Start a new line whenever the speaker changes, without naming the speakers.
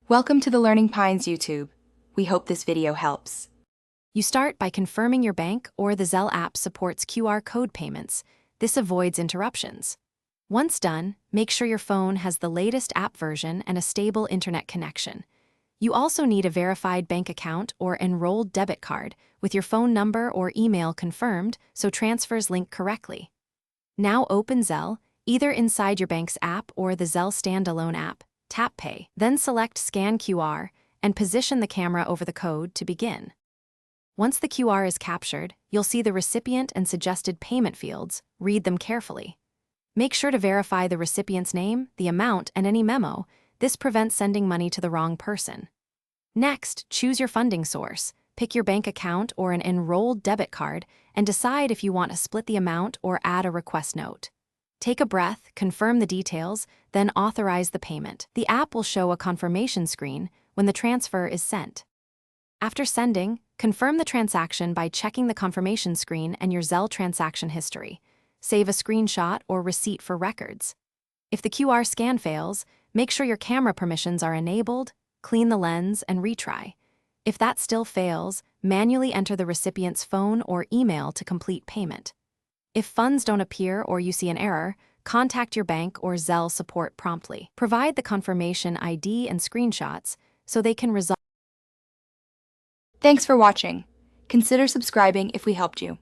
Welcome to the Learning Pines YouTube. We hope this video helps.
You start by confirming your bank or the Zelle app supports QR code payments. This avoids interruptions. Once done, make sure your phone has the latest app version and a stable internet connection. You also need a verified bank account or enrolled debit card with your phone number or email confirmed so transfers link correctly. Now open Zelle, either inside your bank's app or the Zelle standalone app. Tap Pay, then select Scan QR and position the camera over the code to begin. Once the QR is captured, you'll see the recipient and suggested payment fields. Read them carefully. Make sure to verify the recipient's name, the amount, and any memo. This prevents sending money to the wrong person. Next, choose your funding source. Pick your bank account or an enrolled debit card and decide if you want to split the amount or add a request note. Take a breath, confirm the details, then authorize the payment. The app will show a confirmation screen when the transfer is sent. After sending, confirm the transaction by checking the confirmation screen and your Zelle transaction history. Save a screenshot or receipt for records. If the QR scan fails, make sure your camera permissions are enabled, clean the lens, and retry. If that still fails, manually enter the recipient's phone or email to complete payment. If funds don't appear or you see an error, contact your bank or Zelle support promptly. Provide the confirmation ID and screenshots so they can resolve.
Thanks for watching. Consider subscribing if we helped you.